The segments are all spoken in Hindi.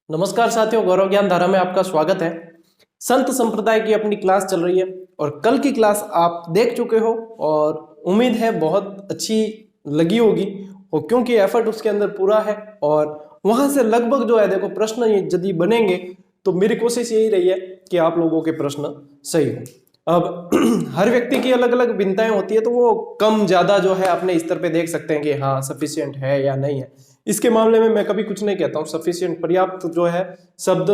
नमस्कार साथियों, गौरव ज्ञान धारा में आपका स्वागत है। संत संप्रदाय की अपनी क्लास चल रही है और कल की क्लास आप देख चुके हो और उम्मीद है बहुत अच्छी लगी होगी। और क्योंकि एफर्ट उसके अंदर पूरा है और वहां से लगभग जो है देखो प्रश्न यदि बनेंगे तो मेरी कोशिश यही रही है कि आप लोगों के प्रश्न सही हो। अब हर व्यक्ति की अलग अलग भिन्नताएं होती है तो वो कम ज्यादा जो है अपने स्तर पे देख सकते हैं कि हाँ सफिशिएंट है या नहीं है। इसके मामले में मैं कभी कुछ नहीं कहता हूँ। सफिशिएंट पर्याप्त जो है शब्द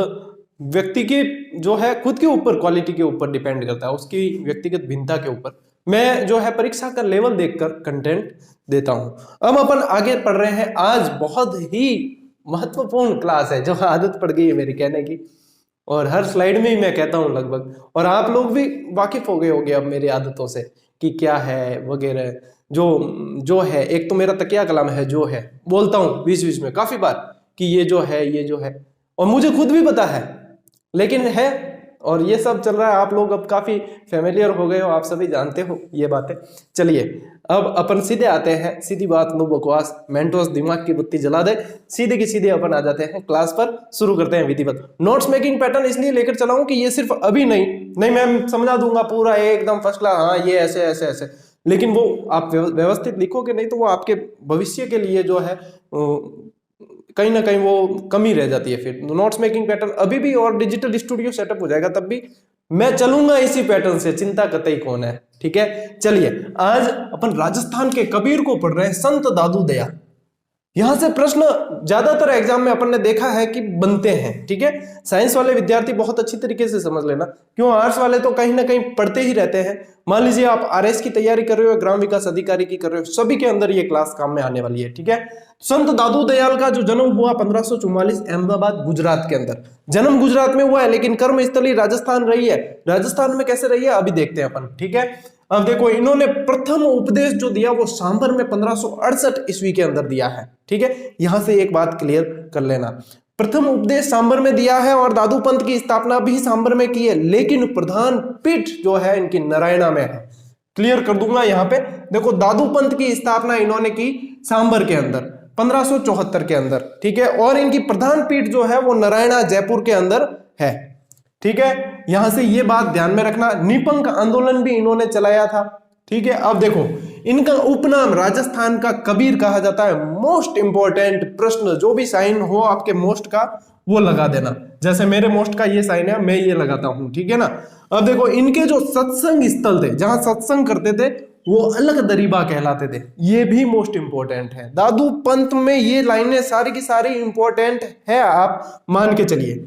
व्यक्ति की जो है खुद के ऊपर क्वालिटी के ऊपर डिपेंड करता है, उसकी व्यक्तिगत भिन्नता के ऊपर। मैं जो है परीक्षा का लेवल देखकर कंटेंट देता हूं। अब अपन आगे पढ़ रहे हैं। आज बहुत ही महत्वपूर्ण क्लास है जो आदत पड़ गई है मेरी कहने की और हर स्लाइड में ही मैं कहता हूं लगभग, और आप लोग भी वाकिफ हो गए होंगे अब मेरी आदतों से कि क्या है वगैरह। जो जो है एक तो मेरा तकिया कलाम है, जो है बोलता हूं बीच बीच में काफी बार कि ये जो है ये जो है, और मुझे खुद भी पता है लेकिन है। और ये सब चल रहा है, आप लोग अब काफी फेमिलियर हो गए हो, आप सभी जानते हो ये बातें। चलिए अब अपन सीधे आते हैं, सीधी बात नो बकवास, मेंटोस दिमाग की बत्ती जला दे, सीधे की सीधे अपन आ जाते हैं क्लास पर। शुरू करते हैं विधिवत। नोट्स मेकिंग पैटर्न इसलिए लेकर चला हूं कि ये सिर्फ अभी नहीं मैं समझा दूंगा पूरा एकदम फर्स्ट क्लास, हाँ ये ऐसे ऐसे ऐसे, लेकिन वो आप व्यवस्थित लिखोगे नहीं तो वो आपके भविष्य के लिए जो है कहीं ना कहीं वो कमी रह जाती है। फिर नोट्स मेकिंग पैटर्न अभी भी और डिजिटल स्टूडियो सेटअप हो जाएगा तब भी मैं चलूंगा इसी पैटर्न से, चिंता कतई कौन है। ठीक है, चलिए आज अपन राजस्थान के कबीर को पढ़ रहे हैं, संत दादू दयाल। यहां से प्रश्न ज्यादातर एग्जाम में अपन ने देखा है कि बनते हैं। ठीक है, साइंस वाले विद्यार्थी बहुत अच्छी तरीके से समझ लेना, क्यों आर्ट्स वाले तो कहीं ना कहीं पढ़ते ही रहते हैं। मान लीजिए आप आरएस की तैयारी कर रहे हो, ग्राम विकास अधिकारी की कर रहे हो, सभी के अंदर ये क्लास काम में आने वाली है। ठीक है, संत दादू दयाल का जो जन्म हुआ 1544 अहमदाबाद गुजरात के अंदर। जन्म गुजरात में हुआ है लेकिन कर्म स्थली राजस्थान रही है। राजस्थान में कैसे रही है अभी देखते हैं अपन। ठीक है, अब देखो इन्होंने प्रथम उपदेश जो दिया वो सांभर में 1568 ईस्वी के अंदर दिया है। ठीक है, यहां से एक बात क्लियर कर लेना, प्रथम उपदेश सांभर में दिया है और दादू पंथ की स्थापना भी सांभर में की है, लेकिन प्रधान पीठ जो है इनकी नारायणा में है। क्लियर कर दूंगा यहां पे। देखो दादू पंथ की स्थापना इन्होंने की सांभर के अंदर 1574 के अंदर। ठीक है, और इनकी प्रधान पीठ जो है वो नारायणा जयपुर के अंदर है। ठीक है, यहां से ये बात ध्यान में रखना। निपंक आंदोलन भी इन्होंने चलाया था। ठीक है, अब देखो इनका उपनाम राजस्थान का कबीर कहा जाता है। मोस्ट इंपॉर्टेंट प्रश्न, जो भी साइन हो आपके मोस्ट का वो लगा देना, जैसे मेरे मोस्ट का ये साइन है मैं ये लगाता हूं। ठीक है ना, अब देखो इनके जो सत्संग स्थल थे जहां सत्संग करते थे वो अलग दरीबा कहलाते थे, ये भी मोस्ट इंपॉर्टेंट है। दादू पंथ में ये लाइनें सारी की सारी इंपॉर्टेंट है, आप मान के चलिए।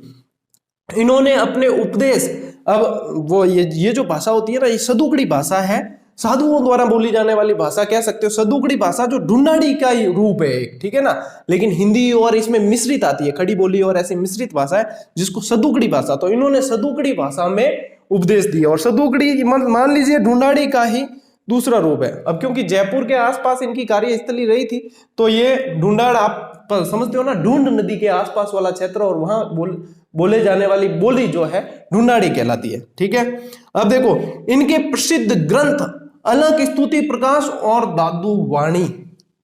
इन्होंने अपने उपदेश, अब वो ये जो भाषा होती है ना, ये सदुकड़ी भाषा है, साधुओं द्वारा बोली जाने वाली भाषा कह सकते हो। सदुकड़ी भाषा जो ढूंढाड़ी का ही रूप है एक, ठीक है ना, लेकिन हिंदी और इसमें मिश्रित आती है, खड़ी बोली और ऐसी मिश्रित भाषा है जिसको सदुकड़ी भाषा। तो इन्होंने सदुकड़ी भाषा में उपदेश दिया, और सदुकड़ी मान लीजिए ढूंढाड़ी का ही दूसरा रूप है। अब क्योंकि जयपुर के आसपास इनकी कार्यस्थली रही थी तो ये ढूंढाड़, आप समझते हो ना, ढूंढ नदी के आसपास वाला क्षेत्र, और वहां बोले जाने वाली बोली जो है ढूंढाड़ी कहलाती है। ठीक है, अब देखो इनके प्रसिद्ध ग्रंथ अलग स्तुति प्रकाश और दादू वाणी।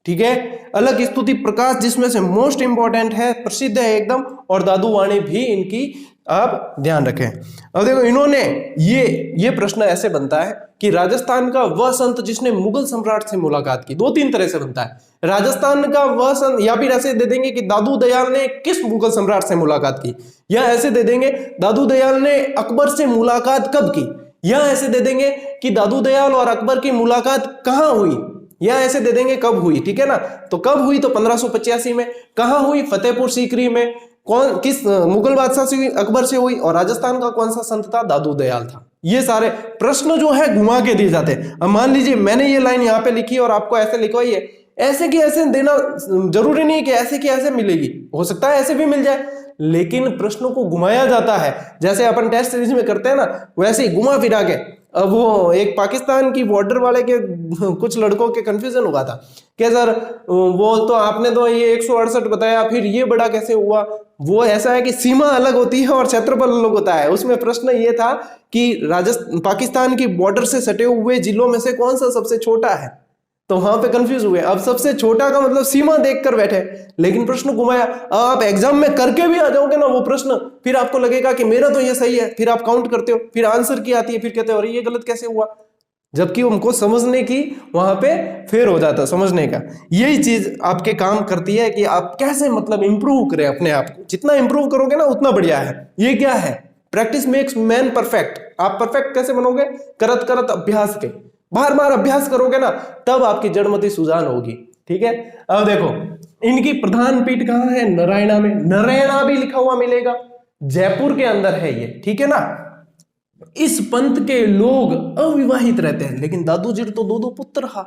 ठीक है, अलग स्तुति प्रकाश जिसमें से मोस्ट इंपॉर्टेंट है, प्रसिद्ध है एकदम, और दादू वाणी भी इनकी आप ध्यान रखें। अब देखो इन्होंने ये प्रश्न ऐसे बनता है कि राजस्थान का वह संत जिसने मुगल सम्राट से मुलाकात की, दो तीन तरह से बनता है। राजस्थान का वह संत, या फिर ऐसे दे देंगे कि दादू दयाल ने किस मुगल सम्राट से मुलाकात की, या ऐसे दे देंगे दादू दयाल ने अकबर से मुलाकात कब की, या ऐसे दे देंगे कि दादू दयाल और अकबर की मुलाकात कहां हुई, या ऐसे दे देंगे कब हुई। ठीक है ना, तो कब हुई तो 1585 में, कहां हुई फतेहपुर सीकरी में, कौन किस मुगल बादशाह से हुई, अकबर से हुई, और राजस्थान का कौन सा संत था, दादू दयाल था। ये सारे प्रश्न जो है घुमा के दिए जाते हैं। अब मान लीजिए मैंने ये लाइन यहाँ पे लिखी और आपको ऐसे लिखवाई है, ऐसे की ऐसे देना जरूरी नहीं कि ऐसे की ऐसे मिलेगी, हो सकता है ऐसे भी मिल जाए, लेकिन प्रश्नों को घुमाया जाता है। जैसे अपन टेस्ट सीरीज में करते हैं ना, वैसे ही घुमा फिरा के। अब वो एक पाकिस्तान की बॉर्डर वाले के कुछ लड़कों के कंफ्यूजन हुआ था कि सर वो तो आपने तो ये 168 बताया, फिर ये बड़ा कैसे हुआ। वो ऐसा है कि सीमा अलग होती है और क्षेत्रफल अलग होता है। उसमें प्रश्न ये था कि पाकिस्तान की बॉर्डर से सटे हुए जिलों में से कौन सा सबसे छोटा है, तो वहां पे कंफ्यूज हुए। अब सबसे छोटा का मतलब सीमा देखकर बैठे, लेकिन प्रश्न घुमाया। अब आप एग्जाम में करके भी आ जाओगे ना वो प्रश्न, फिर आपको लगेगा कि मेरा तो ये सही है, फिर आप काउंट करते हो, फिर आंसर की आती है, फिर कहते हो अरे ये गलत कैसे हुआ, जबकि उनको समझने की वहां पे फेर हो जाता है समझने का। यही चीज आपके काम करती है कि आप कैसे मतलब इंप्रूव करें अपने आप को। जितना इंप्रूव करोगे ना उतना बढ़िया है। ये क्या है, प्रैक्टिस मेक्स मैन परफेक्ट। आप परफेक्ट कैसे बनोगे, करत करत अभ्यास के, बार बार अभ्यास करोगे ना तब आपकी जड़मति सुजान होगी। ठीक है, अब देखो इनकी प्रधान पीठ कहाँ है, नारायणा में। नारायणा भी लिखा हुआ मिलेगा, जयपुर के अंदर है ये, ठीक है ना। इस पंथ के लोग अविवाहित रहते हैं, लेकिन दादू जी तो दो दो पुत्र रहा,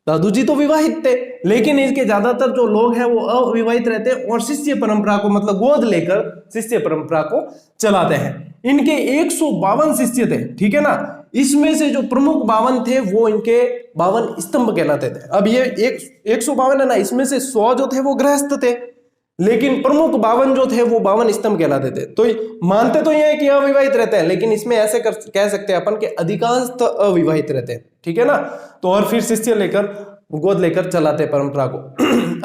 दादू जी तो विवाहित थे, लेकिन इसके ज्यादातर जो लोग हैं वो अविवाहित रहते हैं और शिष्य परंपरा को मतलब गोद लेकर शिष्य परंपरा को चलाते हैं। इनके 152 शिष्य थे, ठीक है ना। इसमें से जो प्रमुख 52 थे वो इनके 52 स्तंभ कहलाते थे। अब ये 152 है ना, इसमें से 100 जो थे वो गृहस्थ थे, लेकिन प्रमुख 52 जो थे वो 52 स्तंभ कहलाते थे। तो मानते तो ये है कि अविवाहित रहते हैं, लेकिन इसमें ऐसे कह सकते हैं अपन कि अधिकांश तो अविवाहित रहते हैं, ठीक है ना। तो और फिर शिष्य लेकर गोद लेकर चलाते परंपरा को।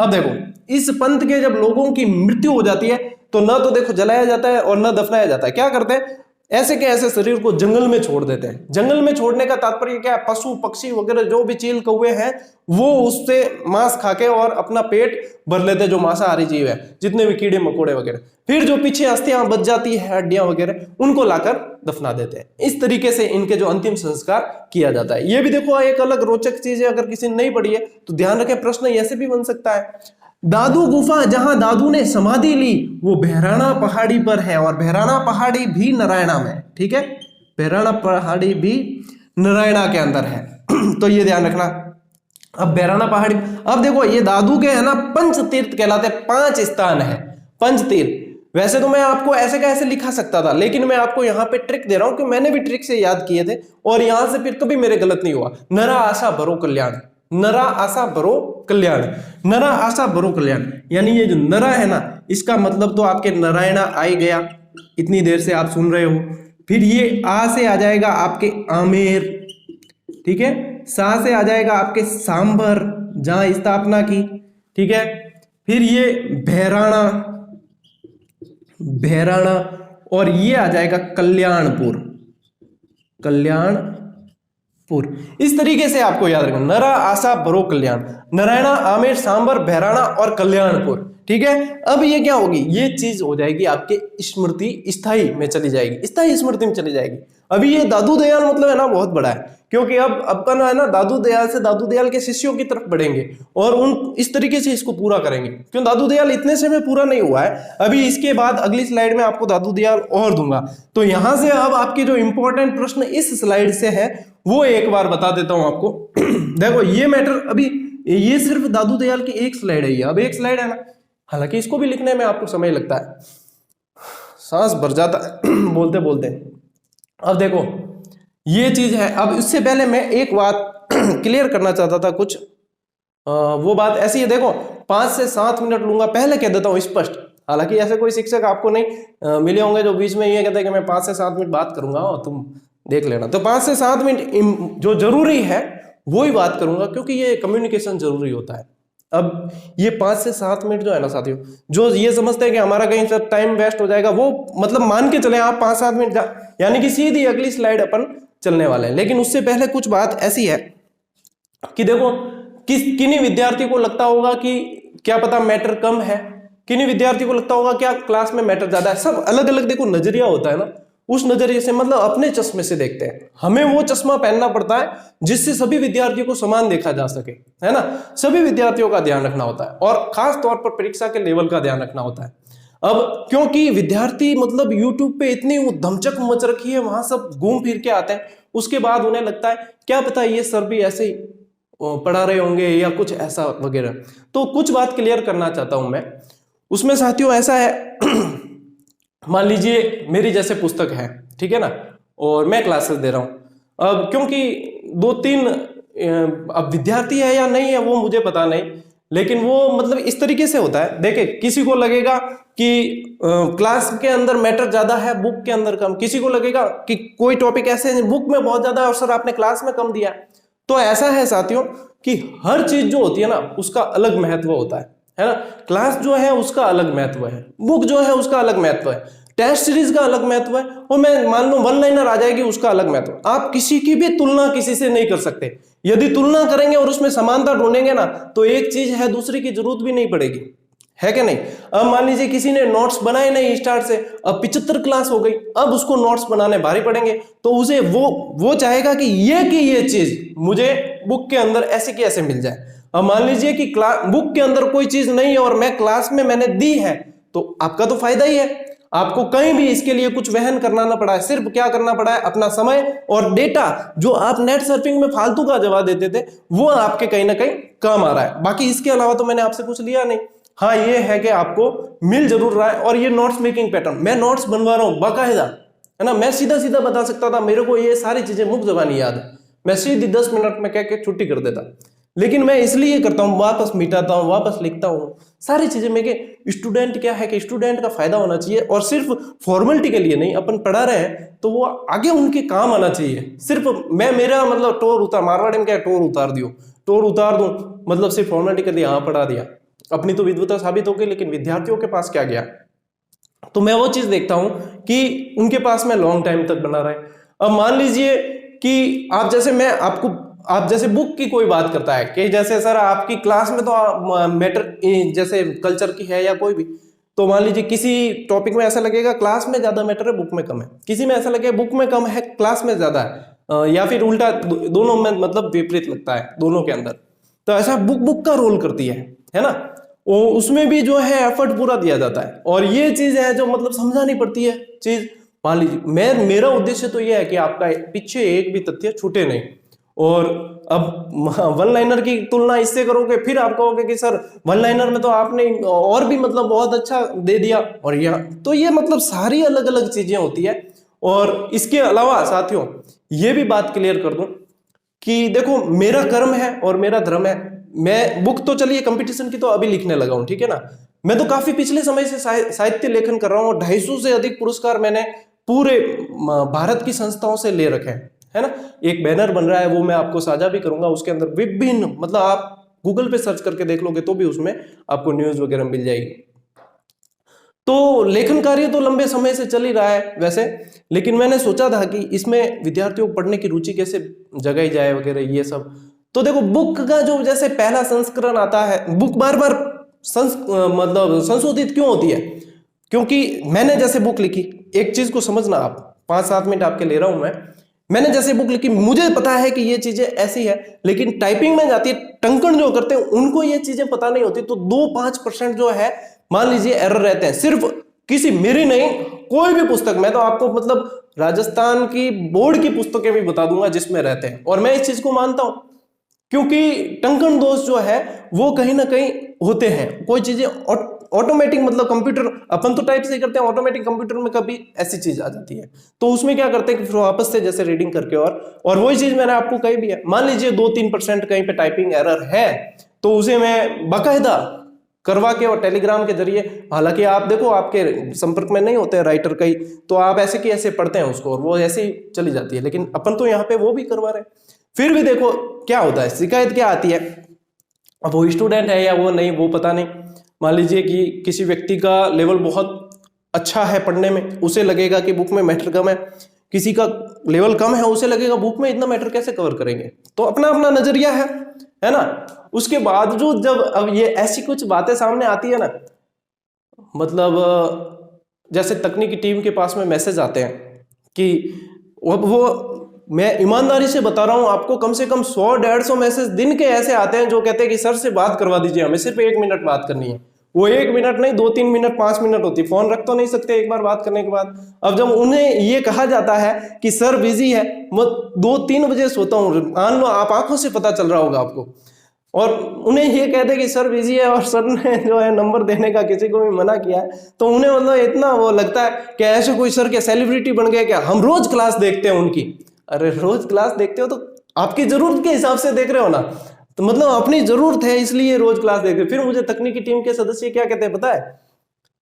अब देखो इस पंथ के जब लोगों की मृत्यु हो जाती है तो न तो देखो जलाया जाता है और न दफनाया जाता है। क्या करते हैं, ऐसे के ऐसे शरीर को जंगल में छोड़ देते हैं। जंगल में छोड़ने का तात्पर्य क्या है, पशु पक्षी वगैरह जो भी चील कौवे हैं वो उससे मांस खाके और अपना पेट भर लेते हैं, जो मांसाहारी जीव है, जितने भी कीड़े मकोड़े वगैरह। फिर जो पीछे अस्थियां बच जाती है, हड्डियां वगैरह, उनको लाकर दफना देते हैं। इस तरीके से इनके जो अंतिम संस्कार किया जाता है। ये भी देखो एक अलग रोचक चीज है, अगर किसी ने नहीं पढ़ी है तो ध्यान रखें, प्रश्न ऐसे भी बन सकता है। दादू गुफा जहां दादू ने समाधि ली वो बहराना पहाड़ी पर है, और बहराना पहाड़ी भी नारायणा में, ठीक है, बहराना पहाड़ी भी नारायणा के अंदर है। तो ये ध्यान रखना। अब बहराना पहाड़ी, अब देखो ये दादू के है ना पंच तीर्थ कहलाते हैं, 5 स्थान है पंच तीर्थ। वैसे तो मैं आपको ऐसे का ऐसे लिखा सकता था, लेकिन मैं आपको यहाँ पे ट्रिक दे रहा हूं कि मैंने भी ट्रिक से याद किए थे और यहां से फिर कभी मेरे गलत नहीं हुआ। नरा आशा भरो कल्याण, नरा आशा भरो कल्याण, नरा आशा भरो कल्याण, यानी ये जो नरा है ना इसका मतलब तो आपके नारायणा आ ही गया, इतनी देर से आप सुन रहे हो। फिर ये आ से आ जाएगा आपके आमेर, ठीक है, सा से आ जाएगा आपके सांबर जहां स्थापना की, ठीक है। फिर ये बहराणा, बहराणा, और ये आ जाएगा कल्याणपुर, कल्याणपुर। इस तरीके से आपको याद रखना, नरा आशा भरो कल्याण, नारायणा आमेर सांबर बहराणा और कल्याणपुर, ठीक है। अब ये क्या होगी, ये चीज हो जाएगी आपके स्मृति स्थाई में चली जाएगी, स्थाई स्मृति में चली जाएगी। अभी ये दादू दयाल मतलब है ना बहुत बड़ा है, क्योंकि अब अपन है ना दादू दयाल से दादू दयाल के शिष्यों की तरफ बढ़ेंगे और उन इस तरीके से इसको पूरा करेंगे, क्यों दादू दयाल इतने से में पूरा नहीं हुआ है। अभी इसके बाद अगली स्लाइड में आपको दादू दयाल और दूंगा। तो यहां से अब आपके जो इंपॉर्टेंट प्रश्न इस स्लाइड से है वो एक बार बता देता हूं आपको। देखो ये मैटर, अभी ये सिर्फ दादू दयाल की एक स्लाइड है, ये अब एक स्लाइड है ना, हालांकि इसको भी लिखने में आपको समय लगता है, सांस भर जाता है बोलते बोलते। अब देखो ये चीज है। अब इससे पहले मैं एक बात क्लियर करना चाहता था कुछ, वो बात ऐसी है, देखो 5 से 7 मिनट लूंगा, पहले कह देता हूं स्पष्ट। हालांकि ऐसे कोई शिक्षक आपको नहीं मिले होंगे जो बीच में ये कहते हैं कि मैं 5 से 7 मिनट बात करूंगा और तुम देख लेना। तो 5 से 7 मिनट जो जरूरी है वो ही बात करूंगा, क्योंकि ये कम्युनिकेशन जरूरी होता है। अब ये 5 से 7 मिनट जो है ना साथियों, जो ये समझते हैं कि हमारा कहीं से टाइम वेस्ट हो जाएगा, वो मतलब मान के चले आप 5-7 मिनट यानी कि सीधी अगली स्लाइड अपन चलने वाले हैं। लेकिन उससे पहले कुछ बात ऐसी है कि देखो किन्हीं विद्यार्थी को लगता होगा कि क्या पता मैटर कम है, किन्हीं विद्यार्थी को लगता होगा क्या क्लास में मैटर ज्यादा है। सब अलग अलग देखो नजरिया होता है ना, उस नजरिए से मतलब अपने चश्मे से देखते हैं। हमें वो चश्मा पहनना पड़ता है जिससे सभी विद्यार्थियों को समान देखा जा सके, है ना। सभी विद्यार्थियों का ध्यान रखना होता है और खास तौर पर परीक्षा के लेवल का ध्यान रखना होता है। अब क्योंकि विद्यार्थी मतलब YouTube पे इतनी धमचक मच रखी है, वहां सब घूम फिर के आते हैं, उसके बाद उन्हें लगता है क्या पता ये सर भी ऐसे ही पढ़ा रहे होंगे या कुछ ऐसा वगैरह। तो कुछ बात क्लियर करना चाहता हूं मैं उसमें साथियों। ऐसा है मान लीजिए मेरी जैसे पुस्तक है, ठीक है ना, और मैं क्लासेस दे रहा हूं। अब क्योंकि 2-3 अब विद्यार्थी है या नहीं है वो मुझे पता नहीं, लेकिन वो मतलब इस तरीके से होता है। देखे किसी को लगेगा कि क्लास के अंदर मैटर ज्यादा है, बुक के अंदर कम। किसी को लगेगा कि कोई टॉपिक ऐसे बुक में बहुत ज्यादा है और सर आपने क्लास में कम दिया। तो ऐसा है साथियों कि हर चीज जो होती है ना उसका अलग महत्व होता है ना। क्लास जो है उसका अलग महत्व है, बुक जो है उसका अलग महत्व है, टेस्ट सीरीज का अलग महत्व है, और मैं मान लो वन लाइनर आ जाएगी उसका अलग महत्व। आप किसी की भी तुलना किसी से नहीं कर सकते। यदि तुलना करेंगे और उसमें समानता ढूंढेंगे ना तो एक चीज है दूसरे की जरूरत भी नहीं पड़ेगी, है कि नहीं। अब मान लीजिए किसी ने नोट्स बनाए नहीं स्टार्ट से, अब 75 क्लास हो गई, अब उसको नोट्स बनाने भारी पड़ेंगे, तो उसे वो चाहेगा कि ये चीज मुझे बुक के अंदर ऐसे की ऐसे मिल जाए। अब मान लीजिए कि बुक के अंदर कोई चीज नहीं है और मैं क्लास में मैंने दी है, तो आपका तो फायदा ही है। आपको कहीं भी इसके लिए कुछ वहन करना ना पड़ा है, सिर्फ क्या करना पड़ा है, अपना समय और डेटा जो आप नेट सर्फिंग में फालतू का जवाब देते थे वो आपके कहीं ना कहीं काम आ रहा है। बाकी इसके अलावा तो मैंने आपसे कुछ लिया नहीं। हाँ ये है कि आपको मिल जरूर रहा है। और ये नोट्स मेकिंग पैटर्न मैं नोट्स बनवा रहा हूं बाकायदा, है ना। मैं सीधा सीधा बता सकता था, मेरे को ये सारी चीजें मुफ्त जबानी याद है, मैं सीधी 10 मिनट में कह के छुट्टी कर देता। लेकिन मैं इसलिए करता हूँ, वापस मिटाता हूँ, वापस लिखता हूँ सारी चीजें में कि स्टूडेंट क्या है कि स्टूडेंट का फायदा होना चाहिए, और सिर्फ फॉर्मेलिटी के लिए नहीं। अपन पढ़ा रहे हैं तो वो आगे उनके काम आना चाहिए। सिर्फ मैं मेरा मतलब टोर उतार, मारवाड़ी में क्या टोर उतार दियो, टोर उतार दूं मतलब सिर्फ फॉर्मेलिटी कर दिया, हाँ पढ़ा दिया, अपनी तो विद्वता साबित हो गई, लेकिन विद्यार्थियों के पास क्या गया। तो मैं वो चीज देखता हूं कि उनके पास में लॉन्ग टाइम तक बना रहे। अब मान लीजिए कि आप जैसे बुक की कोई बात करता है कि जैसे सर आपकी क्लास में तो मैटर जैसे कल्चर की है या कोई भी, तो मान लीजिए किसी टॉपिक में ऐसा लगेगा क्लास में ज्यादा मैटर है बुक में कम है, किसी में ऐसा लगेगा बुक में कम है क्लास में ज्यादा है, या फिर उल्टा दोनों में मतलब विपरीत लगता है दोनों के अंदर। तो ऐसा बुक का रोल करती है ना। वो उसमें भी जो है एफर्ट पूरा दिया जाता है, और ये चीज है जो मतलब समझानी पड़ती है चीज। मान लीजिए मेरा उद्देश्य तो ये है कि आपका पीछे एक भी तथ्य छूटे नहीं। और अब वन लाइनर की तुलना इससे करोगे फिर आप कहोगे कि सर वन लाइनर में तो आपने और भी मतलब बहुत अच्छा दे दिया, और यह तो ये मतलब सारी अलग अलग चीजें होती है। और इसके अलावा साथियों ये भी बात क्लियर कर दूं कि देखो मेरा कर्म है और मेरा धर्म है। मैं बुक तो चलिए कंपटीशन की तो अभी लिखने लगा हूं, ठीक है ना। मैं तो काफी पिछले समय से साहित्य लेखन कर रहा हूं, 250 से अधिक पुरस्कार मैंने पूरे भारत की संस्थाओं से ले रखे हैं, है ना। एक बैनर बन रहा है वो मैं आपको साझा भी करूंगा, उसके अंदर विभिन्न मतलब आप गूगल पे सर्च करके देख लोगे तो भी उसमें आपको न्यूज वगैरह मिल जाएगी। तो लेखन कार्य तो लंबे समय से चल ही रहा है वैसे, लेकिन मैंने सोचा था कि इसमें विद्यार्थियों को पढ़ने की रुचि कैसे जगाई जाए वगैरह ये सब। तो देखो बुक का जो जैसे पहला संस्करण आता है, बुक बार बार मतलब संशोधित क्यों होती है, क्योंकि मैंने जैसे बुक लिखी, एक चीज को समझना आप, 5-7 मिनट आपके ले रहा हूं मैंने जैसे बुक लिखी मुझे पता है कि ये चीजें ऐसी है, लेकिन टाइपिंग में जाती है टंकण जो करते हैं उनको ये चीजें पता नहीं होती, तो 2-5% जो है मान लीजिए एरर रहते हैं। सिर्फ किसी मेरी नहीं, कोई भी पुस्तक, मैं तो आपको मतलब राजस्थान की बोर्ड की पुस्तकें भी बता दूंगा जिसमें रहते हैं, और मैं इस चीज को मानता हूं क्योंकि टंकण दोष जो है वो कहीं ना कहीं होते हैं। कोई चीजें ऑटोमेटिक मतलब कंप्यूटर अपन तो टाइप से करते हैं, ऑटोमेटिक कंप्यूटर में कभी ऐसी चीज आ जाती है तो उसमें क्या करते हैं कि फिर वापस से जैसे रीडिंग करके, और वही चीज मैंने आपको कही भी है। मान लीजिए 2-3% कहीं पे टाइपिंग एरर है तो उसे मैं बाकायदा करवा के और टेलीग्राम के जरिए, हालांकि आप देखो आपके संपर्क में नहीं होते राइटर कई, तो आप ऐसे की ऐसे पढ़ते हैं उसको और वो ऐसे ही चली जाती है, लेकिन अपन तो यहाँ पे वो भी करवा रहे हैं। फिर भी देखो क्या होता है, शिकायत क्या आती है। अब वो स्टूडेंट है या वो नहीं वो पता नहीं। मान लीजिए कि किसी व्यक्ति का लेवल बहुत अच्छा है पढ़ने में, उसे लगेगा कि बुक में मैटर कम है, किसी का लेवल कम है उसे लगेगा बुक में इतना मैटर कैसे कवर करेंगे। तो अपना अपना नजरिया है ना। उसके बावजूद जब अब ये ऐसी कुछ बातें सामने आती है ना, मतलब जैसे तकनीकी टीम के पास में मैसेज आते हैं कि वो मैं ईमानदारी से बता रहा हूं आपको, कम से कम 100-150 मैसेज दिन के ऐसे आते हैं जो कहते हैं कि सर से बात करवा दीजिए, हमें सिर्फ 1 मिनट बात करनी है। वो 1 मिनट नहीं 2-3 मिनट 5 मिनट होती, फोन रख तो नहीं सकते एक बार बात करने के बाद। अब जब उन्हें ये कहा जाता है कि सर बिजी है, मैं 2-3 बजे सोता हूँ, मान लो आप आंखों से पता चल रहा होगा आपको, और उन्हें ये कहते कि सर बिजी है और सर ने जो है नंबर देने का किसी को भी मना किया है, तो उन्हें मतलब इतना वो लगता है कि ऐसे कोई सर के सेलिब्रिटी बन गए क्या, हम रोज क्लास देखते हैं उनकी। अरे रोज क्लास देखते हो तो आपकी जरूरत के हिसाब से देख रहे हो ना, तो मतलब अपनी जरूरत है इसलिए रोज क्लास देख रहे हो। फिर मुझे तकनीकी टीम के सदस्य क्या कहते हैं पता है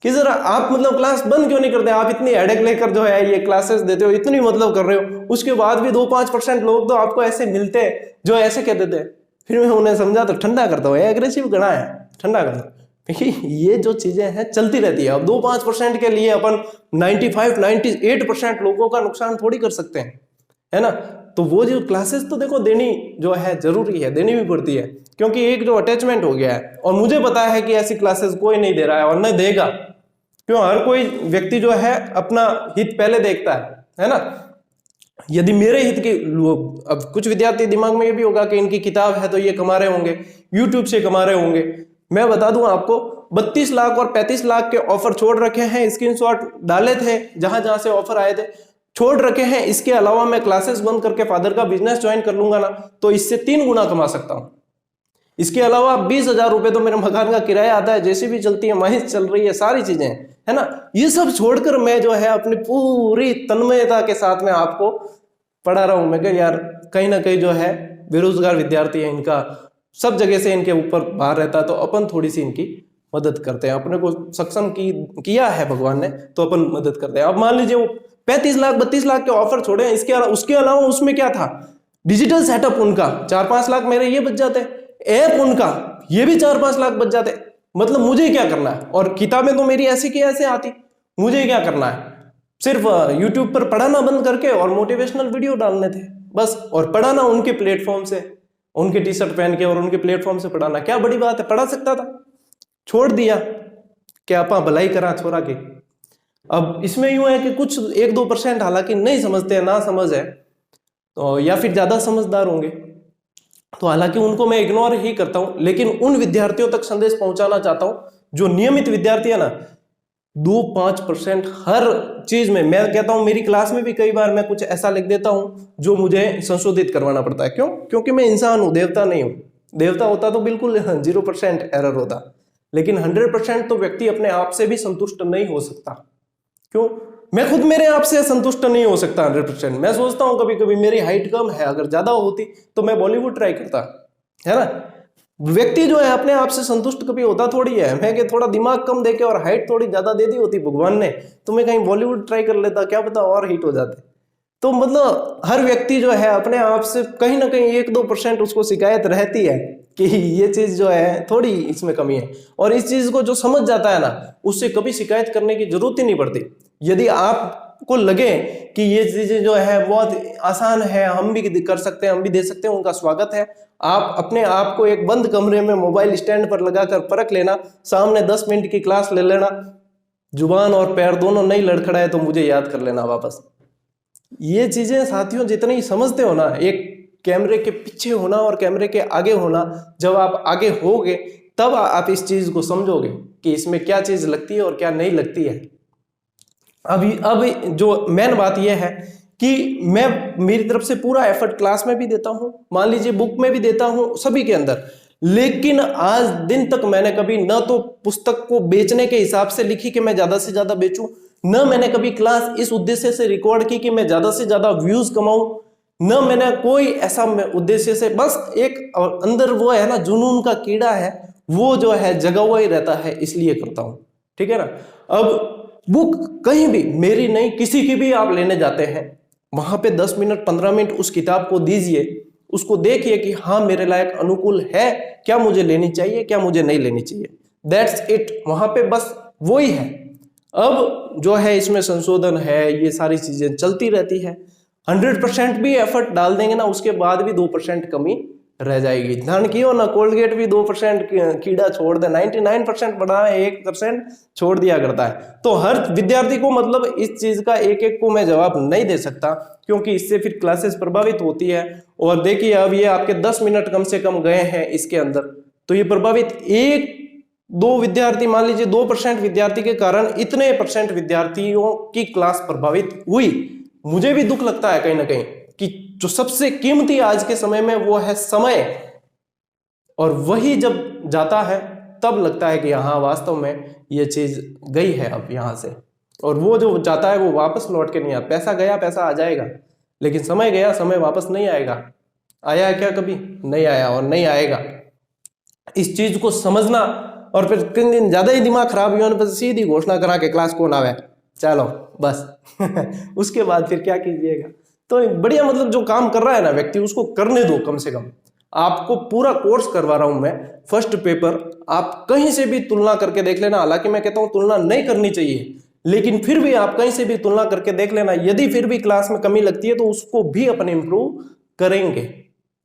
कि जरा आप मतलब क्लास बंद क्यों नहीं करते, आप इतनी हेडेक लेकर जो है ये क्लासेस देते हो, इतनी मतलब कर रहे हो, उसके बाद भी 2-5% लोग तो आपको ऐसे मिलते हैं जो ऐसे कह देते हैं। फिर मैं उन्हें समझा तो ठंडा करता हूँ, एग्रेसिव गणा है, ठंडा करता हूँ। ये जो चीजें हैं चलती रहती है। अब 2-5% के लिए अपन 95-98% लोगों का नुकसान थोड़ी कर सकते हैं, है ना। तो वो जो क्लासेस तो देखो देनी जो है जरूरी है, देनी भी पड़ती है, क्योंकि एक जो अटैचमेंट हो गया है। और मुझे पता है कि ऐसी क्लासेस कोई नहीं दे रहा है और न देगा, क्यों, हर कोई व्यक्ति जो है अपना हित पहले देखता है ना। यदि मेरे हित के अब कुछ विद्यार्थी दिमाग में ये भी होगा कि इनकी किताब है तो ये कमा रहे होंगे, यूट्यूब से कमा रहे होंगे। मैं बता दूं आपको, 32 लाख और 35 लाख के ऑफर छोड़ रखे हैं, स्क्रीनशॉट डाले थे जहां जहां से ऑफर आए थे, छोड़ रखे हैं। इसके अलावा मैं क्लासेस बंद करके फादर का बिजनेस ज्वाइन कर लूंगा ना, तो इससे 3 गुना कमा सकता हूं। इसके अलावा 20,000 रुपए तो मेरे मकान का किराया आता है, जैसी भी चलती है, माहिर चल रही है, सारी चीजें, है ना। ये सब छोड़कर मैं जो है अपनी पूरी तन्मयता के साथ में आपको पढ़ा रहा हूं। मैं कह यार कहीं ना कहीं जो है बेरोजगार विद्यार्थी है, इनका सब जगह से इनके ऊपर भार रहता है, तो अपन थोड़ी सी इनकी मदद करते हैं। अपने को सक्षम किया है भगवान ने, तो अपन मदद करते हैं। अब मान लीजिए वो 35 लाख 32 लाख के ऑफर छोड़े, उसके अलावा उसमें क्या था, डिजिटल सेटअप उनका 4-5 लाख मेरे ये बच जाते, ऐप उनका ये भी 4-5 लाख बच जाते। मतलब मुझे क्या करना है, और किताबें तो मेरी ऐसी की ऐसे आती, मुझे क्या करना है, सिर्फ यूट्यूब पर पढ़ाना बंद करके और मोटिवेशनल वीडियो डालने थे बस, और पढ़ाना उनके प्लेटफॉर्म से, उनके टी शर्ट पहन के और उनके प्लेटफॉर्म से पढ़ाना, क्या बड़ी बात है, पढ़ा सकता था, छोड़ दिया, क्या आपा भलाई करा छोरा के। अब इसमें यूं है कि कुछ 1-2% हालांकि नहीं समझते हैं, ना समझ है, तो या फिर ज्यादा समझदार होंगे, तो हालांकि उनको मैं इग्नोर ही करता हूं, लेकिन उन विद्यार्थियों तक संदेश पहुंचाना चाहता हूं जो नियमित विद्यार्थी है ना। 2-5% हर चीज में, मैं कहता हूं मेरी क्लास में भी कई बार मैं कुछ ऐसा लिख देता हूं जो मुझे संशोधित करवाना पड़ता है। क्यों? क्योंकि मैं इंसान हूं, देवता नहीं हूं। देवता होता तो बिल्कुल 0% एरर होता, लेकिन 100% तो व्यक्ति अपने आप से भी संतुष्ट नहीं हो सकता। क्यों? मैं खुद मेरे आप से संतुष्ट नहीं हो सकता 100%। मैं सोचता हूं कभी कभी मेरी हाइट कम है, अगर ज्यादा होती तो मैं बॉलीवुड ट्राई करता, है ना। व्यक्ति जो है अपने आप से संतुष्ट कभी होता थोड़ी है। मैं कि थोड़ा दिमाग कम देके और हाइट थोड़ी ज्यादा दे दी होती भगवान ने, तो मैं कहीं बॉलीवुड ट्राई कर लेता, क्या पता और हिट हो जाते। तो मतलब हर व्यक्ति जो है अपने आप से कहीं ना कहीं 1-2% उसको शिकायत रहती है कि ये चीज जो है थोड़ी इसमें कमी है, और इस चीज को जो समझ जाता है ना, उससे कभी शिकायत करने की जरूरत ही नहीं पड़ती। यदि आपको लगे कि ये चीजें जो है बहुत आसान है, हम भी कर सकते हैं, हम भी दे सकते हैं, उनका स्वागत है। आप अपने आप को एक बंद कमरे में मोबाइल स्टैंड पर लगाकर परख लेना, सामने 10 मिनट की क्लास ले लेना, जुबान और पैर दोनों नहीं लड़खड़ाए तो मुझे याद कर लेना वापस। ये चीजें साथियों जितनी समझते हो ना, एक कैमरे के पीछे होना और कैमरे के आगे होना, जब आप आगे होगे तब आप इस चीज को समझोगे कि इसमें क्या चीज लगती है और क्या नहीं लगती है। अब जो मेन बात यह है कि मैं मेरी तरफ से पूरा एफर्ट क्लास में भी देता हूं, मान लीजिए बुक में भी देता हूं, सभी के अंदर, लेकिन आज दिन तक मैंने कभी न तो पुस्तक को बेचने के हिसाब से लिखी कि मैं ज्यादा से ज्यादा बेचूं, न मैंने कभी क्लास इस उद्देश्य से रिकॉर्ड की कि मैं ज्यादा से ज्यादा व्यूज कमाऊं, न मैंने कोई ऐसा उद्देश्य से, बस एक अंदर वो है ना जुनून का कीड़ा है, वो जो है जगा हुआ ही रहता है, इसलिए करता हूं। ठीक है ना। अब बुक कहीं भी मेरी नहीं, किसी की भी आप लेने जाते हैं, वहां पे 10 मिनट 15 मिनट उस किताब को दीजिए, उसको देखिए कि हाँ मेरे लायक अनुकूल है, क्या मुझे लेनी चाहिए, क्या मुझे नहीं लेनी चाहिए, दैट्स इट। वहां पे बस वो ही है। अब जो है इसमें संशोधन है, ये सारी चीजें चलती रहती है। 100% भी एफर्ट डाल देंगे ना, उसके बाद भी 2% कमी रह जाएगी। ध्यान कियो ना, कोलगेट भी 2% कीड़ा छोड़ दे, 99% बढ़ा है, 1% छोड़ दिया करता है। तो हर विद्यार्थी को मतलब इस चीज का एक एक को मैं जवाब नहीं दे सकता, क्योंकि इससे फिर क्लासेस प्रभावित होती है। और देखिए अब ये आपके 10 मिनट कम से कम गए हैं इसके अंदर, तो ये प्रभावित 1-2 विद्यार्थी, मान लीजिए 2% विद्यार्थी के कारण इतने % विद्यार्थियों की क्लास प्रभावित हुई। मुझे भी दुख लगता है कहीं ना कहीं कि जो सबसे कीमती आज के समय में वो है समय, और वही जब जाता है तब लगता है कि हाँ वास्तव में ये चीज गई है अब यहाँ से, और वो जो जाता है वो वापस लौट के नहीं आता। पैसा गया पैसा आ जाएगा, लेकिन समय गया समय वापस नहीं आएगा। आया है क्या कभी? नहीं आया और नहीं आएगा। इस चीज को समझना, और फिर 3 दिन ज्यादा ही दिमाग खराब हुआ तो सीधी घोषणा करा के क्लास कौन आवे, चलो बस उसके बाद फिर क्या कीजिएगा। तो बढ़िया, मतलब जो काम कर रहा है ना व्यक्ति, उसको करने दो कम से कम। आपको पूरा कोर्स करवा रहा हूं मैं। फर्स्ट पेपर आप कहीं से भी तुलना करके देख लेना। हालांकि मैं कहता हूं तुलना नहीं करनी चाहिए, लेकिन फिर भी आप कहीं से भी तुलना करके देख लेना। यदि फिर भी क्लास में कमी लगती है तो उसको भी अपन इंप्रूव करेंगे।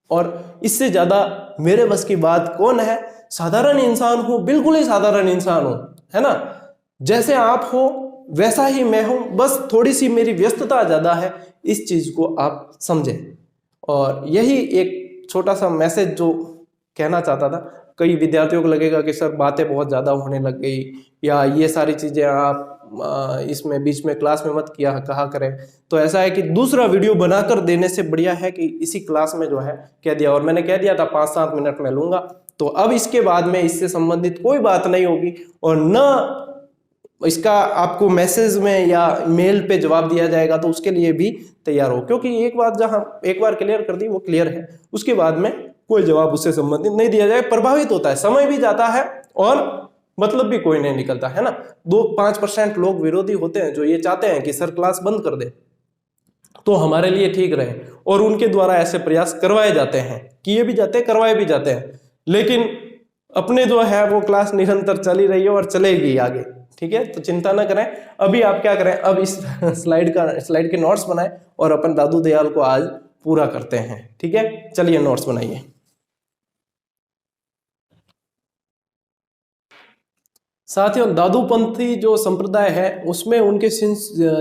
और इससे ज्यादा मेरे बस की बात कौन है। साधारण इंसान हूं, बिल्कुल ही साधारण इंसान हूं, है ना। जैसे आप हो वैसा ही मैं हूं, बस थोड़ी सी मेरी व्यस्तता ज्यादा है, इस चीज को आप समझें। और यही एक छोटा सा मैसेज जो कहना चाहता था। कई विद्यार्थियों को लगेगा कि सर बातें बहुत ज्यादा होने लग गई, या ये सारी चीजें आप इसमें बीच में क्लास में मत कहा करें। तो ऐसा है कि दूसरा वीडियो बनाकर देने से बढ़िया है कि इसी क्लास में जो है कह दिया। और मैंने कह दिया था 5-7 मिनट में लूंगा, तो अब इसके बाद में इससे संबंधित कोई बात नहीं होगी, और न इसका आपको मैसेज में या मेल पे जवाब दिया जाएगा। तो उसके लिए भी तैयार हो, क्योंकि एक बार क्लियर कर दी वो क्लियर है, उसके बाद में कोई जवाब उससे संबंधित नहीं दिया जाए। प्रभावित होता है, समय भी जाता है और मतलब भी कोई नहीं निकलता, है ना। 2-5% लोग विरोधी होते हैं जो ये चाहते हैं कि सर क्लास बंद कर दे तो हमारे लिए ठीक रहे, और उनके द्वारा ऐसे प्रयास करवाए जाते हैं, किए भी जाते हैं, करवाए भी जाते हैं। लेकिन अपने जो है वो क्लास निरंतर चली रही है और चलेगी आगे, ठीक है। तो चिंता ना करें। अभी आप क्या करें, अब इस स्लाइड के नोट्स बनाएं और अपन दादू दयाल को आज पूरा करते हैं, ठीक है। चलिए नोट्स बनाइए। साथियों, दादूपंथी जो संप्रदाय है उसमें उनके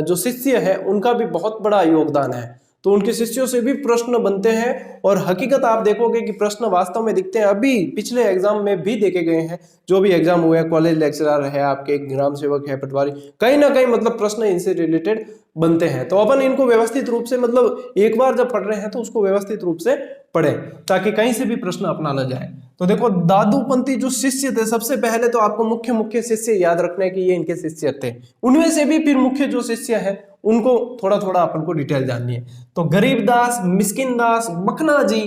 जो शिष्य है उनका भी बहुत बड़ा योगदान है। तो उनके शिष्यों से भी प्रश्न बनते हैं, और हकीकत आप देखोगे कि प्रश्न वास्तव में दिखते हैं। अभी पिछले एग्जाम में भी देखे गए हैं, जो भी एग्जाम हुए हैं, कॉलेज लेक्चरर है, आपके ग्राम सेवक है, पटवारी, कहीं ना कहीं मतलब प्रश्न इनसे रिलेटेड बनते हैं। तो अपन इनको व्यवस्थित रूप से, मतलब एक बार जब पढ़ रहे हैं तो उसको व्यवस्थित रूप से पढ़े, ताकि कहीं से भी प्रश्न अपना न जाए। तो देखो, दादूपंथी जो शिष्य थे, सबसे पहले तो आपको मुख्य शिष्य याद रखने की ये इनके शिष्य थे। उनमें से भी फिर मुख्य जो शिष्य है उनको थोड़ा थोड़ा अपन को डिटेल जाननी है। तो गरीबदास, मिस्किनदास, मखना जी,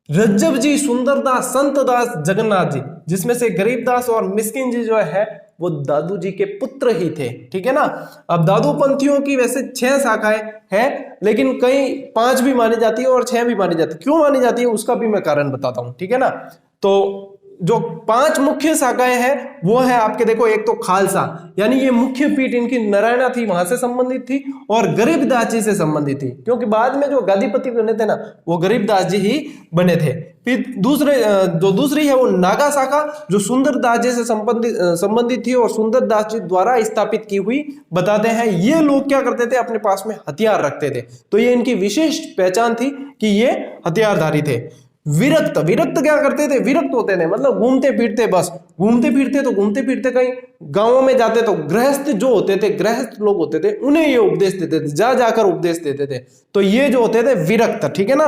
रज्जब जी, सुंदरदास, संतदास, जगन्नाथ जी, जिसमें से गरीबदास और मिस्किन जी जो है वो दादू जी के पुत्र ही थे, ठीक है ना। अब दादूपंथियों की वैसे 6 शाखाएं हैं, लेकिन कई 5 भी मानी जाती है और 6 भी मानी जाती है। क्यों मानी जाती है उसका भी मैं कारण बताता हूं, ठीक है ना। तो जो 5 मुख्य शाखाएं हैं वो है आपके, देखो, एक तो खालसा, यानी ये मुख्य पीठ इनकी नारायणा थी, वहां से संबंधित थी, और गरीबदास जी से संबंधित थी, क्योंकि बाद में जो गादीपति बने थे ना वो गरीबदास जी ही बने थे। फिर दूसरी है वो नागा शाखा, जो सुंदरदास जी से संबंधित थी और सुंदरदास जी द्वारा स्थापित की हुई बताते हैं। ये लोग क्या करते थे, अपने पास में हथियार रखते थे, तो ये इनकी विशेष पहचान थी कि ये हथियारधारी थे। विरक्त क्या करते थे, विरक्त होते थे, मतलब घूमते फिरते, बस घूमते फिरते कहीं गांवों में जाते तो गृहस्थ जो होते थे, गृहस्थ लोग होते थे, उन्हें ये उपदेश देते थे, जाकर उपदेश देते थे। तो ये जो होते थे विरक्त, ठीक है ना।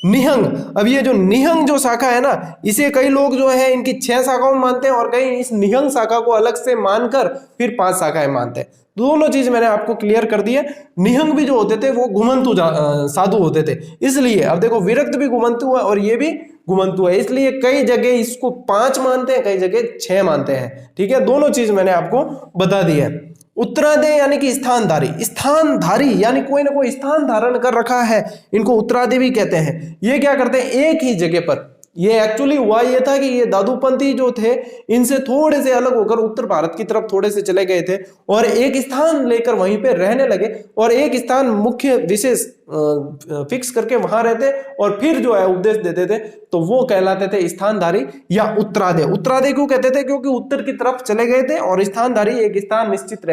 निहंग, अब ये जो निहंग जो शाखा है ना, इसे कई लोग जो है इनकी 6 शाखाओं में मानते हैं, और कई इस निहंग शाखा को अलग से मानकर फिर 5 शाखाएं मानते हैं। दोनों चीज मैंने आपको क्लियर कर दी है। निहंग भी जो होते थे वो घुमंतु साधु होते थे, इसलिए अब देखो विरक्त भी घुमंतु है और ये भी घुमंतु है, इसलिए कई जगह इसको 5 मानते हैं, कई जगह 6 मानते हैं, ठीक है। दोनों चीज मैंने आपको बता दी है। उत्तरादेय यानी कि स्थानधारी यानी कोई ना कोई स्थान धारण कर रखा है, इनको उत्तरादेय भी कहते हैं। ये क्या करते हैं, एक ही जगह पर, ये एक्चुअली हुआ ये था कि ये दादूपंथी जो थे इनसे थोड़े से अलग होकर उत्तर भारत की तरफ थोड़े से चले गए थे, और एक स्थान लेकर वहीं पे रहने लगे, और एक स्थान मुख्य विशेष फिक्स करके वहां रहते और फिर जो है उपदेश देते थे। तो वो कहलाते थे स्थानधारी या उत्तरादेय। उत्तरादेय क्यों कहते थे, क्योंकि उत्तर की तरफ चले गए थे, और स्थानधारी एक स्थान निश्चित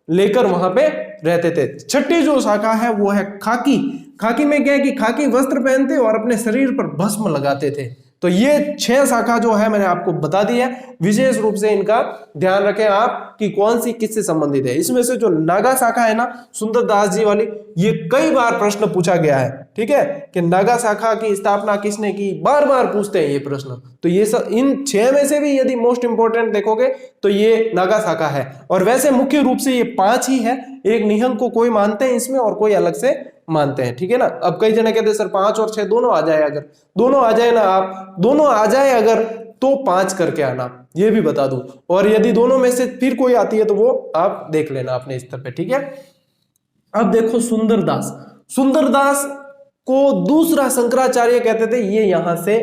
लेकर वहां पे रहते थे। छठी जो शाखा है वो है खाकी। खाकी में क्या है कि खाकी वस्त्र पहनते और अपने शरीर पर भस्म लगाते थे। तो ये 6 शाखा जो है मैंने आपको बता दी है, विशेष रूप से इनका ध्यान रखें आप कि कौन सी किससे संबंधित है। इसमें से जो नागा शाखा है ना, सुंदरदास जी वाली, ये कई बार प्रश्न पूछा गया है, ठीक है, कि नागा शाखा की स्थापना किसने की, बार बार पूछते हैं ये प्रश्न। तो ये सब इन 6 में से भी यदि मोस्ट इंपोर्टेंट देखोगे तो ये नागा शाखा है, और वैसे मुख्य रूप से ये 5 ही है। एक निहंग को कोई मानते हैं इसमें और कोई अलग से मानते हैं, ठीक है ना। अब कई जने कहते हैं सर 5 और 6 दोनों आ जाए, अगर दोनों आ जाए ना, आप दोनों आ जाए अगर तो 5 करके आना, ये भी बता दूं। और यदि दोनों में से फिर कोई आती है तो वो आप देख लेना अपने स्तर पे, ठीक है। अब देखो सुंदरदास को दूसरा शंकराचार्य कहते थे, ये यहां से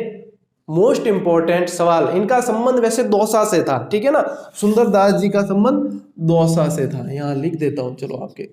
मोस्ट इंपॉर्टेंट सवाल, इनका संबंध वैसे दौसा से था, ठीक है ना, सुंदरदास जी का संबंध दौसा से था, यहाँ लिख देता हूं, चलो आपके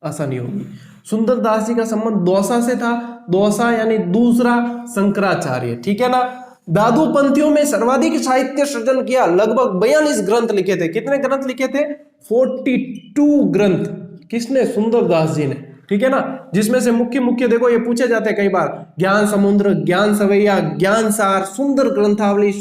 आसानी होगी। सुंदरदास जी का संबंध दौसा से था, दौसा यानी दूसरा शंकराचार्य, ठीक है ना। दादू पंथियों में सर्वाधिक साहित्य सृजन किया, लगभग 42 ग्रंथ लिखे थे। कितने ग्रंथ लिखे थे? 42 ग्रंथ। किसने? सुंदरदास जी ने, ठीक है ना। जिसमें से मुख्य मुख्य देखो ये पूछे जाते हैं कई बार, ज्ञान समुद्र, ज्ञान सवैया, ज्ञान सार, सुंदर ग्रंथावली,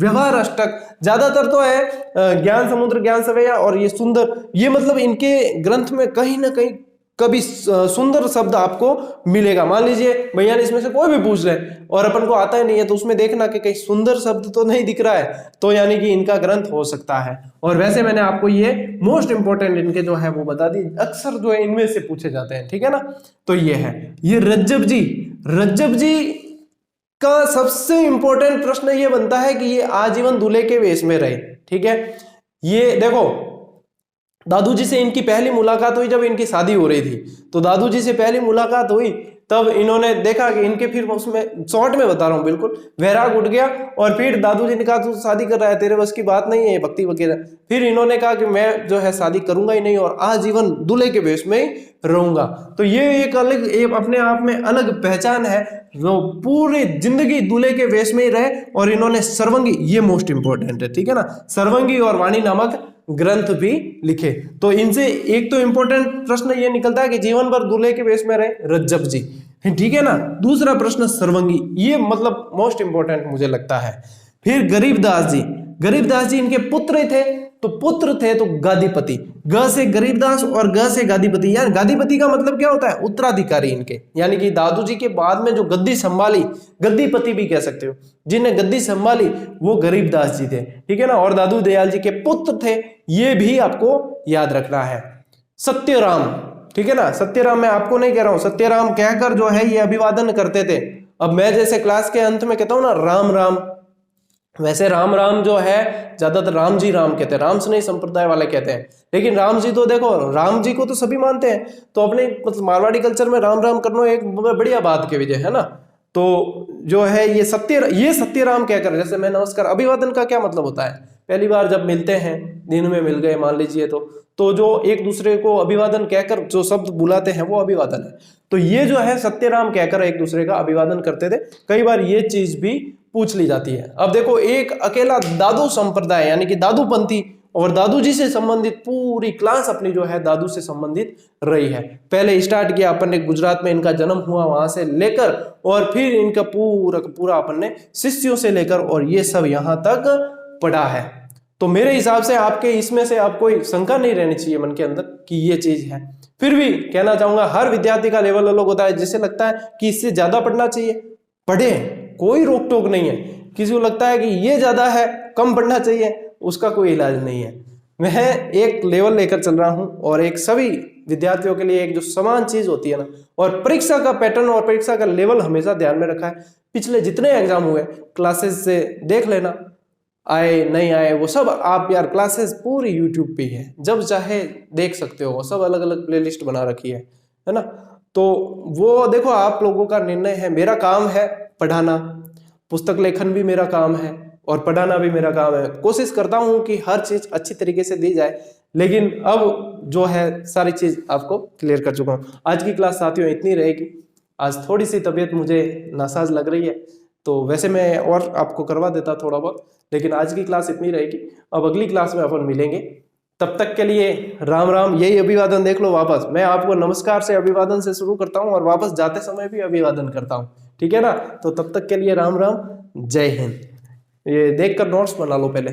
व्यवहार अष्टक, ज्यादातर तो है ज्ञान समुद्र, ज्ञान सवैया और ये सुंदर, ये मतलब इनके ग्रंथ में कहीं ना कहीं कभी सुंदर शब्द आपको मिलेगा। मान लीजिए भैया ने इसमें से कोई भी पूछ ले और अपन को आता ही नहीं है, तो उसमें देखना कि कहीं सुंदर शब्द तो नहीं दिख रहा है, तो यानी कि इनका ग्रंथ हो सकता है। और वैसे मैंने आपको ये मोस्ट इंपोर्टेंट इनके जो है वो बता दी, अक्सर जो है इनमें से पूछे जाते हैं, ठीक है ना। तो ये है, ये रज्जब जी, रज्जब जी का सबसे इंपॉर्टेंट प्रश्न ये बनता है कि ये आजीवन दूल्हे के वेश में रहे, ठीक है। ये देखो दादू जी से इनकी पहली मुलाकात हुई जब इनकी शादी हो रही थी, तो दादू जी से पहली मुलाकात हुई तब इन्होंने देखा कि इनके, फिर उसमें शॉर्ट में बता रहा हूँ बिल्कुल, वैराग उठ गया और फिर दादू जी ने कहा तू शादी कर रहा है, तेरे बस की बात नहीं है भक्ति वगैरह। फिर इन्होंने कहा कि मैं जो है शादी करूंगा ही नहीं और आजीवन दूल्हे के वेश में ही रहूंगा। तो ये एक अलग, एक अपने आप में अलग पहचान है, जो पूरी जिंदगी दूल्हे के वेश में ही रहे। और इन्होंने सर्वंगी, ये मोस्ट इंपॉर्टेंट है, ठीक है ना, सर्वंगी और वाणी नामक ग्रंथ भी लिखे। तो इनसे एक तो इंपॉर्टेंट प्रश्न ये निकलता है कि जीवन भर दूल्हे के वेश में रहे रज्जब जी, ठीक है ना। दूसरा प्रश्न सर्वंगी, ये मतलब मोस्ट इंपॉर्टेंट मुझे लगता है। फिर गरीबदास जी, गरीबदास जी इनके पुत्र थे, तो पुत्र थे तो गादीपति, ग से गरीबदास और ग से गादीपति। यानी गादीपति का मतलब क्या होता है? उत्तराधिकारी इनके, यानी कि दादू जी के बाद में जो गद्दी संभाली, गद्दीपति भी कह सकते हो, जिन्हें गद्दी संभाली वो गरीबदास जी थे, ठीक है ना। और दादू दयाल जी के पुत्र थे, ये भी आपको याद रखना है। सत्यराम, ठीक है ना, सत्यराम मैं आपको नहीं कह रहा हूं, सत्यराम कहकर जो है ये अभिवादन करते थे। अब मैं जैसे क्लास के अंत में कहता हूं ना राम राम, वैसे राम राम जो है ज्यादातर राम जी राम कहते हैं, राम से नहीं संप्रदाय वाले कहते हैं। लेकिन राम जी तो देखो, राम जी को तो सभी मानते हैं, तो अपने मतलब मारवाड़ी कल्चर में राम राम करना एक बढ़िया बात के विजय है ना। तो जो है ये सत्यराम कहकर, जैसे मैं नमस्कार, अभिवादन का क्या मतलब होता है? पहली बार जब मिलते हैं, दिन में मिल गए मान लीजिए, तो जो एक दूसरे को अभिवादन कहकर जो शब्द बुलाते हैं वो अभिवादन है। तो ये जो है सत्यराम कहकर एक दूसरे का अभिवादन करते थे। कई बार ये चीज भी पूछ ली जाती है। अब देखो, एक अकेला दादू संप्रदाय यानी कि दादू पंथी और दादू जी से संबंधित पूरी क्लास अपनी जो है दादू से संबंधित रही है। पहले स्टार्ट किया अपन ने गुजरात में, इनका जन्म हुआ वहां से लेकर, और फिर इनका पूरा अपन ने शिष्यों से लेकर और ये सब यहाँ तक पढ़ा है। तो मेरे हिसाब से आपके इसमें से आप कोई शंका नहीं रहनी चाहिए मन के अंदर कि ये चीज है। फिर भी कहना चाहूंगा, हर विद्यार्थी का लेवल अलग होता है। जिसे लगता है कि इससे ज्यादा पढ़ना चाहिए, पढ़े, कोई रोक टोक नहीं है। किसी को लगता है कि ये ज्यादा है, कम पढ़ना चाहिए, उसका कोई इलाज नहीं है। मैं एक लेवल लेकर चल रहा हूं और एक सभी विद्यार्थियों के लिए एक जो समान चीज होती है ना, और परीक्षा का पैटर्न और परीक्षा का लेवल हमेशा ध्यान में रखा है। पिछले जितने एग्जाम हुए क्लासेस से देख लेना, आए नहीं आए वो सब आप यार, क्लासेस पूरी यूट्यूब पे है, जब चाहे देख सकते हो, वो सब अलग अलग प्लेलिस्ट बना रखी है ना। तो वो देखो, आप लोगों का निर्णय है। मेरा काम है पढ़ाना, पुस्तक लेखन भी मेरा काम है और पढ़ाना भी मेरा काम है। कोशिश करता हूं कि हर चीज अच्छी तरीके से दी जाए, लेकिन अब जो है सारी चीज आपको क्लियर कर चुका हूं। आज की क्लास साथियों इतनी रहेगी। आज थोड़ी सी तबीयत मुझे नासाज लग रही है, तो वैसे मैं और आपको करवा देता थोड़ा बहुत, लेकिन आज की क्लास इतनी रहेगी। अब अगली क्लास में अपन मिलेंगे, तब तक के लिए राम राम। यही अभिवादन देख लो वापस, मैं आपको नमस्कार से अभिवादन से शुरू करता हूं और वापस जाते समय भी अभिवादन करता हूं, ठीक है ना। तो तब तक के लिए राम राम, जय हिंद। ये देखकर नोट्स बना लो पहले।